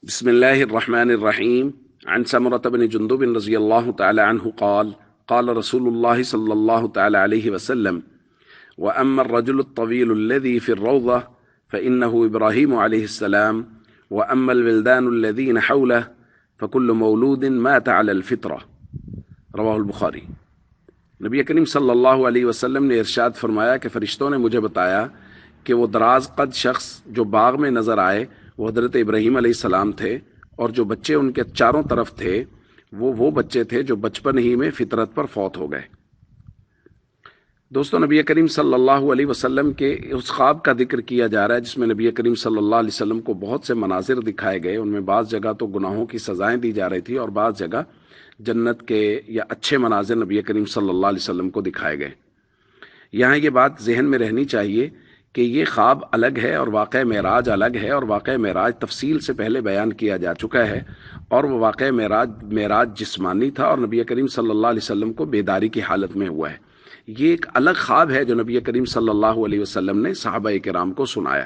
بسم الله الرحمن الرحيم. عن سمرة بن جندب رضي الله تعالى عنه قال قال رسول الله صلى الله تعالى عليه وسلم: وأما الرجل الطويل الذي في الروضة فإنه إبراهيم عليه السلام، وأما الولدان الذين حوله فكل مولود مات على الفطرة. رواہ البخاری۔ نبی کریم صلی اللہ علیہ وسلم نے ارشاد فرمایا کہ فرشتوں نے مجھے بتایا کہ وہ دراز قد شخص جو باغ میں نظر آئے وہ حضرت ابراہیم علیہ السلام تھے، اور جو بچے ان کے چاروں طرف تھے وہ بچے تھے جو بچپن ہی میں فطرت پر فوت ہو گئے۔ دوستو، نبی کریم صلی اللہ علیہ وسلم کے اس خواب کا ذکر کیا جا رہا ہے جس میں نبی کریم صلی اللہ علیہ وسلم کو بہت سے مناظر دکھائے گئے۔ ان میں بعض جگہ تو گناہوں کی سزائیں دی جا رہی تھی اور بعض جگہ جنت کے یا اچھے مناظر نبی کریم صلی اللہ علیہ وسلم کو دکھائے گئے۔ یہاں یہ بات ذہن میں رہنی چاہیے کہ یہ خواب الگ ہے اور واقعہ معراج الگ ہے، اور واقعہ معراج تفصیل سے پہلے بیان کیا جا چکا ہے، اور وہ واقعہ معراج جسمانی تھا اور نبی کریم صلی اللہ علیہ وسلم کو بیداری کی حالت میں ہوا ہے۔ یہ ایک الگ خواب ہے جو نبی کریم صلی اللہ علیہ وسلم نے صحابہ کرام کو سنایا۔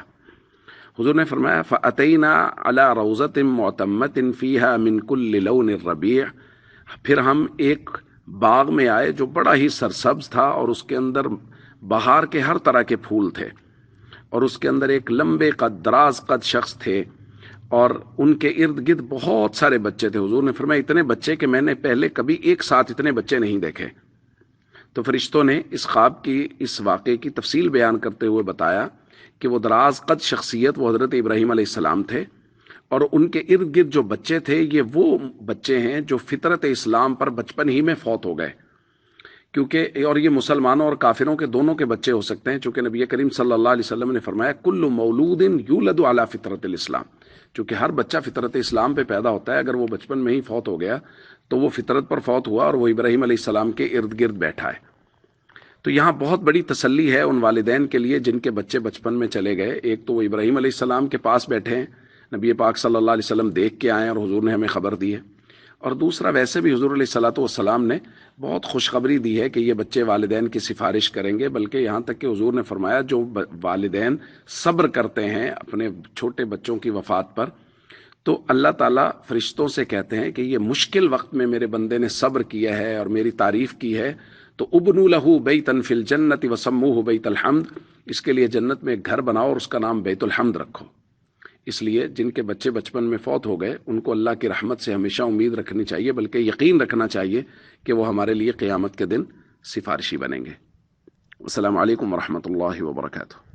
حضور نے فرمایا: فَأَتَيْنَا عَلَى رَوْضَةٍ مُعْتَمَّةٍ فِيهَا مِن كُلِّ لَوْنٍ رَبِيعٍ، پھر ہم ایک باغ میں آئے جو بڑا ہی سرسبز تھا اور اس کے اندر بہار کے ہر طرح کے پھول تھے، اور اس کے اندر ایک لمبے قد دراز قد شخص تھے اور ان کے ارد گرد بہت سارے بچے تھے۔ حضور نے فرمایا اتنے بچے کہ میں نے پہلے کبھی ایک ساتھ اتنے بچے نہیں دیکھے۔ تو فرشتوں نے اس خواب کی اس واقعے کی تفصیل بیان کرتے ہوئے بتایا کہ وہ دراز قد شخصیت وہ حضرت ابراہیم علیہ السلام تھے، اور ان کے ارد گرد جو بچے تھے یہ وہ بچے ہیں جو فطرت اسلام پر بچپن ہی میں فوت ہو گئے، کیونکہ اور یہ مسلمانوں اور کافروں کے دونوں کے بچے ہو سکتے ہیں، چونکہ نبی کریم صلی اللہ علیہ وسلم نے فرمایا کل مولود یولد علی فطرت الاسلام، چونکہ ہر بچہ فطرت اسلام پہ پیدا ہوتا ہے۔ اگر وہ بچپن میں ہی فوت ہو گیا تو وہ فطرت پر فوت ہوا اور وہ ابراہیم علیہ السلام کے ارد گرد بیٹھا ہے۔ تو یہاں بہت بڑی تسلی ہے ان والدین کے لیے جن کے بچے بچپن میں چلے گئے۔ ایک تو وہ ابراہیم علیہ السلام کے پاس بیٹھے ہیں، نبی پاک صلی اللہ علیہ وسلم دیکھ کے آئے اور حضور نے ہمیں خبر دی ہے، اور دوسرا ویسے بھی حضور علیہ الصلوۃ والسلام نے بہت خوشخبری دی ہے کہ یہ بچے والدین کی سفارش کریں گے، بلکہ یہاں تک کہ حضور نے فرمایا جو والدین صبر کرتے ہیں اپنے چھوٹے بچوں کی وفات پر، تو اللہ تعالیٰ فرشتوں سے کہتے ہیں کہ یہ مشکل وقت میں میرے بندے نے صبر کیا ہے اور میری تعریف کی ہے، تو ابنوا لہ بیتا فی الجنۃ وسموہ بیت الحمد، اس کے لیے جنت میں ایک گھر بناؤ اور اس کا نام بیت الحمد رکھو۔ اس لیے جن کے بچے بچپن میں فوت ہو گئے ان کو اللہ کی رحمت سے ہمیشہ امید رکھنی چاہیے، بلکہ یقین رکھنا چاہیے کہ وہ ہمارے لیے قیامت کے دن سفارشی بنیں گے۔ السلام علیکم ورحمۃ اللہ وبرکاتہ۔